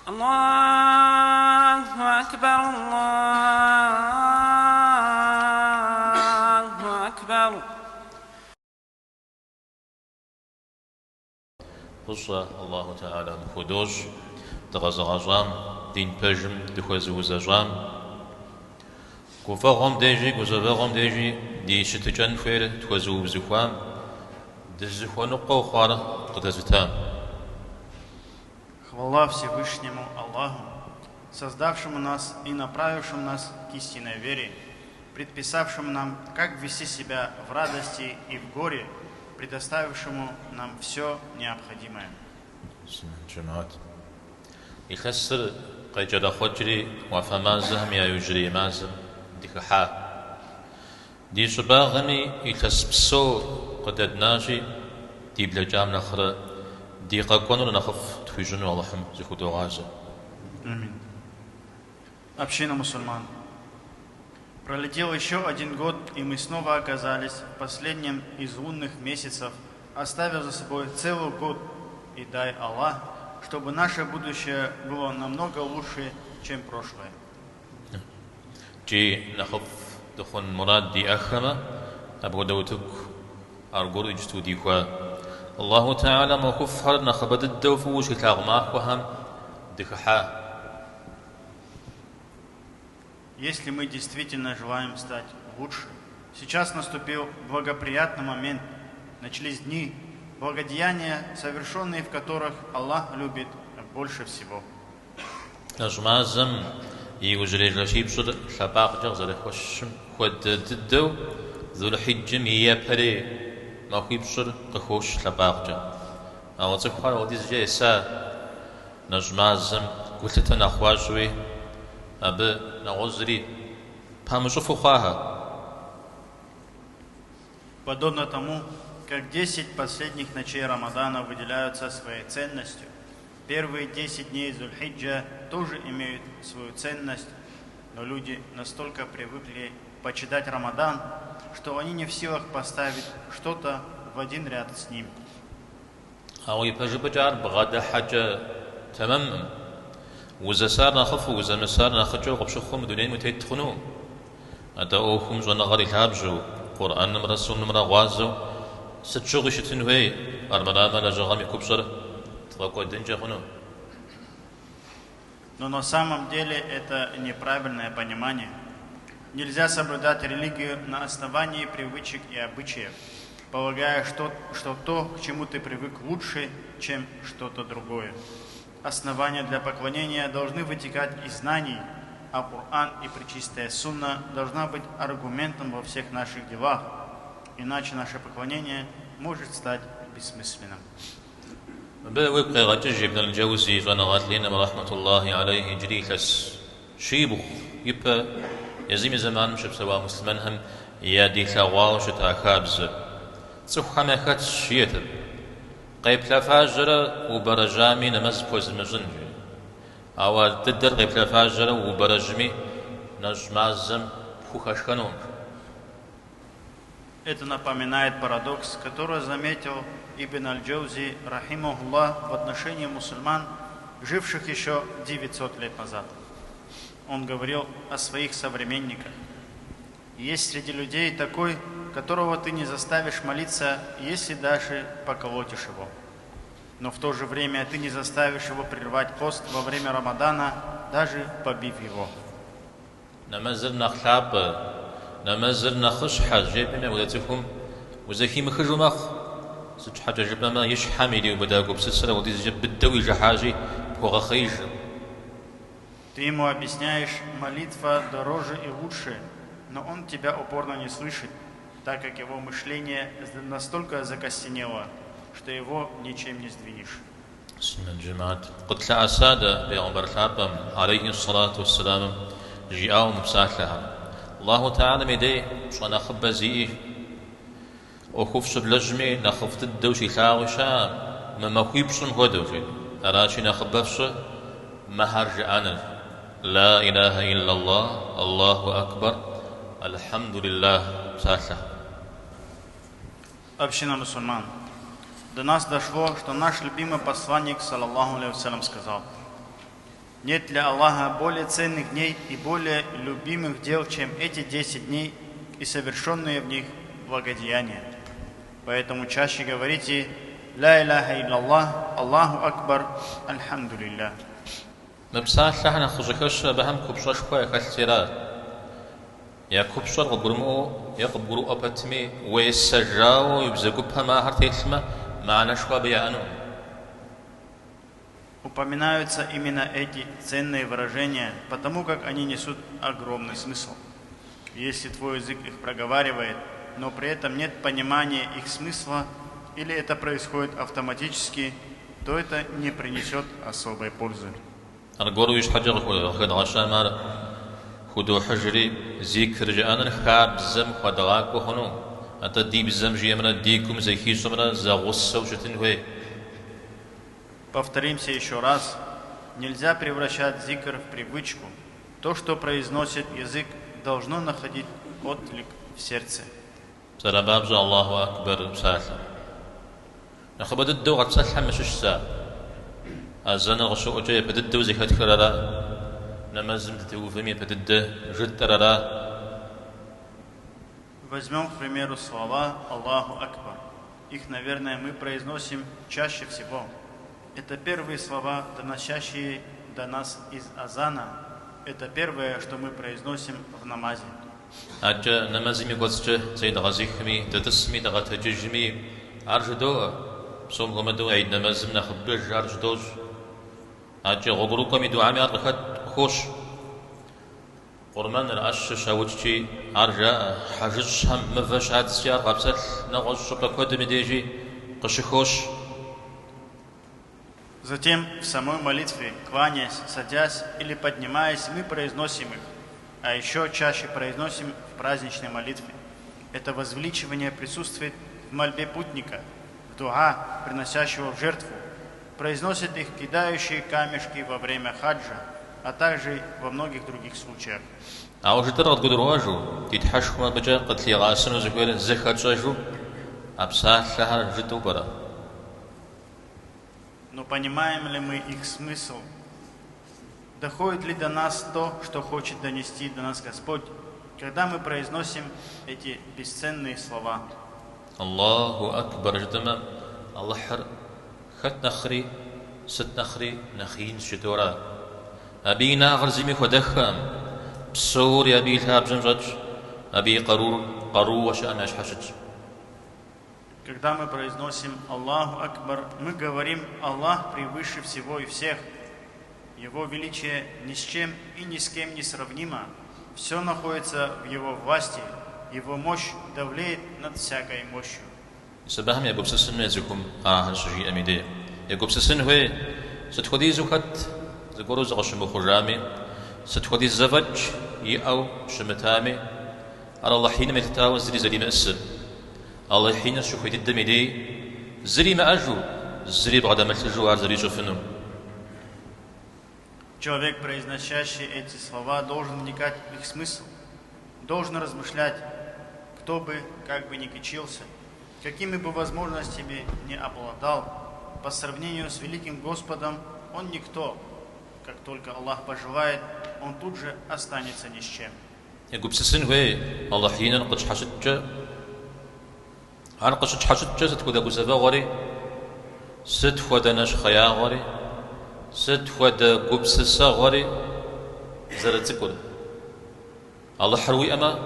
الله أكبر الله أكبر. قصة الله تعالى مخدوش تغزغزام دين بجم دخوزوزجام كوفاهم ديجي كوزفاهم ديجي دي شتجن فير تخوزوزخوام دزخونقو خارا قدزتام. Хвала Всевышнему Аллаху, создавшему нас и направившему нас к истинной вере, предписавшему нам, как вести себя в радости и в горе, предоставившему нам все необходимое. يخسر قيجر خجري وفمازهم يا يجري مازم دكحا دي شباغمي يخسبسو قدد ناجي دي بلجام نخر دي قاقونو نخف تفيجنو اللهم زخدو غازة. Аминь. Община мусульман. Пролетел еще один год, и мы снова оказались в последнем из лунных месяцев, оставив за собой целый год. И дай Аллах, чтобы наше будущее было намного лучше, чем прошлое. جي نخف دخون مراد دي أخما أبغى دوتك أرجو يجتو ديكوا الله تعالى موقف هر نخبت الدوفوش كتاغماك وهم دكحا. Если мы действительно желаем стать лучше, сейчас наступил благоприятный момент, начались дни, благодеяния, совершенные в которых Аллах любит больше всего. نجمازم يوجري رشيب شر شباق جغزر خوشم خود تدو ذو الحج مية بري ما خويب شر قخوش شباق جا أو تفخر وديز جيسا نجمازم قلت تنخواجوي أبي نغزري بامشوفو خواها. Подобно тому, как 10 последних ночей Рамадана выделяются своей ценностью, первые 10 дней Зуль-Хиджа тоже имеют свою ценность, но люди настолько привыкли почитать Рамадан, что они не в силах поставить что-то в один ряд с ним. أو يبجبجار بغدا حاجة تمام وإذا صار نخف وإذا ما صار نخجو قبشخهم دونين متيتخنو أدعوهم جوانا غري هابجو قرآن مرسول نمرا غوازو ستشوغي شتنوهي أرمراما لجغامي كبشر تغاقوا الدنجا خنو. Но на самом деле это неправильное понимание. Нельзя соблюдать религию на основании привычек и обычаев, полагая, что то, к чему ты привык, лучше, чем что-то другое. Основания для поклонения должны вытекать из знаний, а Коран и пречистая Сунна должна быть аргументом во всех наших делах, иначе наше поклонение может стать бессмысленным. بويب غتجي ابن الجوزي فنغات لنا رحمة الله عليه جريكس شيبو يبقى يزيم زمان مش بسوا مسلمانهم يا دي ثوال شتا خابز صح ما خد شيت قيب لفاجرة وبرجامي نمز بوز مجنجي أو تدر قيب لفاجرة وبرجمي نجمازم خوخشكنون. Это напоминает парадокс, который заметил Ибн Аль-Джаузи, рахимахуллах, в отношении мусульман, живших еще 900 лет назад. Он говорил о своих современниках. Есть среди людей такой, которого ты не заставишь молиться, если даже поколотишь его. Но в то же время ты не заставишь его прервать пост во время Рамадана, даже побив его. نمازل نخش حاجبنا ولاتكم وزكي مخرجوا مخ سج حاجة جبنا ما يش حاملي وبداقوا بسلسلة ودي جب بالدوي جحاجي بوغا خيج. Ты ему объясняешь, молитва дороже и лучше, но он тебя упорно не слышит, так как его мышление настолько закостенело, что его ничем не сдвинешь. اسم الجماعة قلت لأسادة بيغمبر الحابم عليه الصلاة والسلام جيئاهم بساحلها الله تعالى ميدي شو نخب زيه وخوف شبلجمي نخفت الدوشي ثاغشا ما خويبشن هدوشي أراشي نخبفش ما هرجع أنا لا إله إلا الله الله أكبر الحمد لله ساسا. Община мусульман. До нас дошло, что наш любимый посланник, саллаллаху алейхи вассалям, сказал: Нет для Аллаха более ценных дней и более любимых дел, чем эти 10 дней и совершенные в них благодеяния. Поэтому чаще говорите «Ла иляха илляллах, Аллаху Акбар, Альхамдулиллах». مبساط لحنا خزكش بهم كبشش خوي خلتيرا يا كبشر غبرمو يقبرو أبتمي ويسجاو يبزقو بها هرتيسما معنا شوا بيانو. Упоминаются именно эти ценные выражения, потому как они несут огромный смысл. Если твой язык их проговаривает, но при этом нет понимания их смысла, или это происходит автоматически, то это не принесет особой пользы. أرجو يشحجر خد عشان مار خدو حجري ذكر جانا خاب زم خدعاك وخنو أنت دي بزم جي من ديكم زي خيسو من زغص وشتن هوي. Повторимся еще раз. Нельзя превращать зикр в привычку. То, что произносит язык, должно находить отклик в сердце. سلام الله أكبر سالم. نخبد الدو قد سلم مش الساعة. أزن غشوا جاي بدد وزكاة كرارا نمازم تتوفمي بدد جد ترارا. Возьмем, к примеру, слова Аллаху Акбар. Их, наверное, мы произносим чаще всего. Это первые слова, доносящие до нас из азана. Это первое, что мы произносим в намазе. أجا نمازمي قصجة زيد غزيخمي تتسمي تغتججمي أرجدو صوم غمدو عيد نمازم نخبج أرجدوش أجا غقروكم يدعامي أرغخت خوش قرمان الأش شاوتشي أرجع حجج هم مفش عاد سيار غبسل نغش شبك كود مديجي قش خوش. Затем в самой молитве, кланяясь, садясь или поднимаясь, мы произносим их, а еще чаще произносим в праздничной молитве. Это возвеличивание присутствует в мольбе путника, в дуа, приносящего в жертву. Произносят их кидающие камешки во время хаджа, а также во многих других случаях. А уже тот гудруажу, титхашхма баджа катлиасану заквер захаджажу, абсахлаха житубара. Но понимаем ли мы их смысл? Доходит ли до нас то, что хочет донести до нас Господь, когда мы произносим эти бесценные слова? Аллаху Акбар ждама, Аллахар خت نخري ست نخري نخين شتورا أبي ناغر زمي خدخم بصور أبي الهاب زمزج أبي قرو وشأن أشحشج. Когда мы произносим Аллаху Акбар, мы говорим: Аллах превыше всего и всех. Его величие ни с чем и ни с кем не сравнимо. Все находится в Его власти. Его мощь давлеет над всякой мощью. سبهم يقول سسن يزكم هالشيء أميدي يقول سسن هو ستخدي زكت زكورو زغش مخرامي ستخدي الزوج يأو شمتامي على الله حين متتاوز زري مأسر الله حين شوفي الدميدي زري ما أجو زري بعد ما تجو زري شوفنو. Человек, произносящий эти слова, должен вникать в их смысл, должен размышлять, кто бы, как бы ни кичился, какими бы возможностями не обладал, по сравнению с великим Господом, он никто. Как только Аллах пожелает, он тут же останется ни с чем. يقول سسن هو الله حين نقش حشتجا عن قش حشتجا ستخد أبو زفا غري ستخد نش خيا غري ستخد قبسسا غري زرت سكر الله حروي أما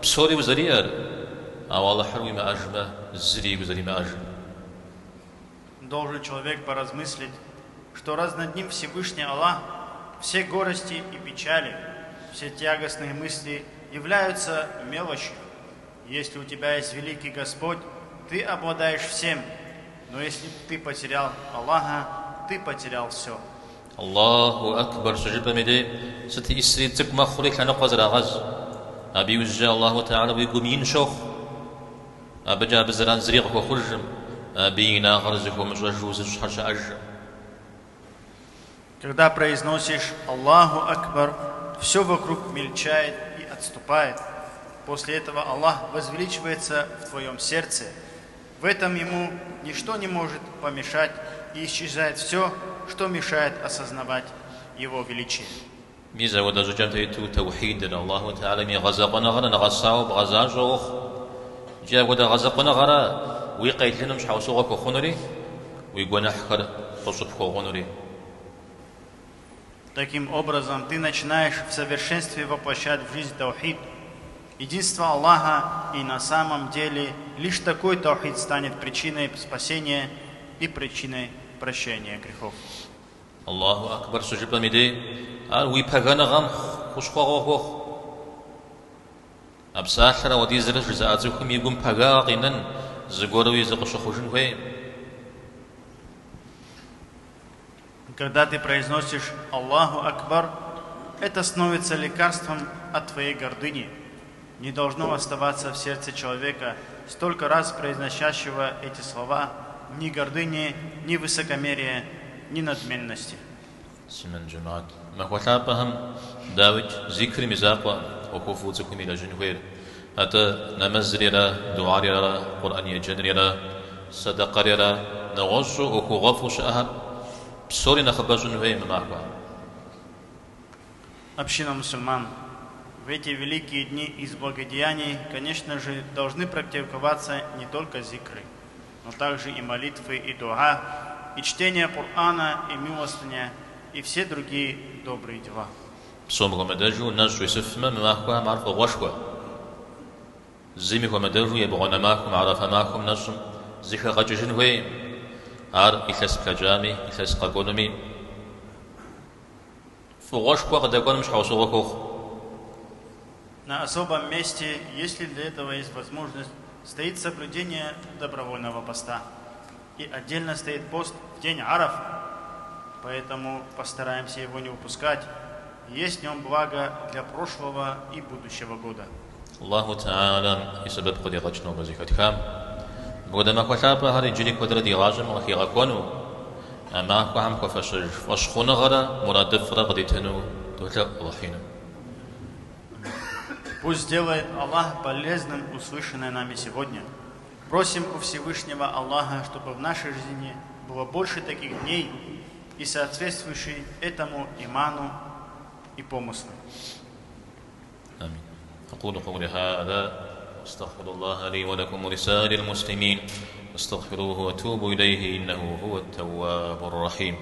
بسوري وزريار أو الله حروي ما أجمع زري وزري ما أجمع. Должен человек поразмыслить, что раз над ним Всевышний Аллах, все горести и печали, все тягостные мысли являются мелочью. Если у тебя есть великий Господь, ты обладаешь всем, но если ты потерял Аллаха, ты потерял все. الله أكبر سجد بمدي ستي إسري تك ما خليك لنا قزر غز أبي وجه الله تعالى ويقوم ينشخ أبجا بزران زريق وخرجم أبي ناغرزك ومجوز حرش أجر. Когда произносишь Аллаху Акбар, все вокруг мельчает и отступает. После этого Аллах возвеличивается в твоем сердце. В этом ему ничто не может помешать, и исчезает все, что мешает осознавать Его величия. ميزة ودزو جمتيتو توحيدنا الله تعالى مي غزقنا غرا نغساو بغزاجوخ جا ودا غزقنا غرا ويقيتلنا مش حوسوغك وخنري ويقونا حكر قصبك وخنري. Таким образом, ты начинаешь в совершенстве воплощать в жизнь таухид, единство Аллаха, и на самом деле лишь такой таухид станет причиной спасения и причиной прощения грехов. Аллаху акбар сужибла миде, а уипагана гам хушхуагох. Абсахара вадизраш заадзухум игум пагагинан загоруи загушухужин хуэ. Когда ты произносишь Аллаху Акбар, это становится лекарством от твоей гордыни. Не должно оставаться в сердце человека, столько раз произносящего эти слова, ни гордыни, ни высокомерия, ни надменности. سمن جماعت ما خلابهم داوج ذكر مزاق وكفوتكم إلى جنوير أتى نمزر لا دعاء لا قرآن يجنر لا صدق لا نغش وكغف شهر بسوري نخبر جنوير معك. Община мусульман, в эти великие дни из благодеяний, конечно же, должны практиковаться не только зикры, но также и молитвы, и дуа, и чтение Корана, и милостыня, и все другие добрые дела. Псом медажу наш Юсуфма махва марфа вашва. Зими медажу ябгона маху марафа маху нашум зиха гажин вей ар ихас плажами ихас qagонами. Фугашва гадагон мш хаусугох. На особом месте, если для этого есть возможность, стоит соблюдение добровольного поста. И отдельно стоит пост в день Араф, поэтому постараемся его не упускать. Есть в нем благо для прошлого и будущего года. Аллаху Та'ala и себеб кодирачно базихатхам. Богодама хватапа хари джили квадради лажам лахиракону. Ама хвахам хвафашиж вашхуна гара мурадифра гадитану тухля лахину. Пусть сделает Аллах полезным услышанное нами сегодня. Просим у Всевышнего Аллаха, чтобы в нашей жизни было больше таких дней и соответствующий этому иману и помыслу. آمين. أقول قولي هذا أستغفر الله لي ولكم ولسائر المسلمين استغفروه وتوبوا إليه إنه هو التواب الرحيم.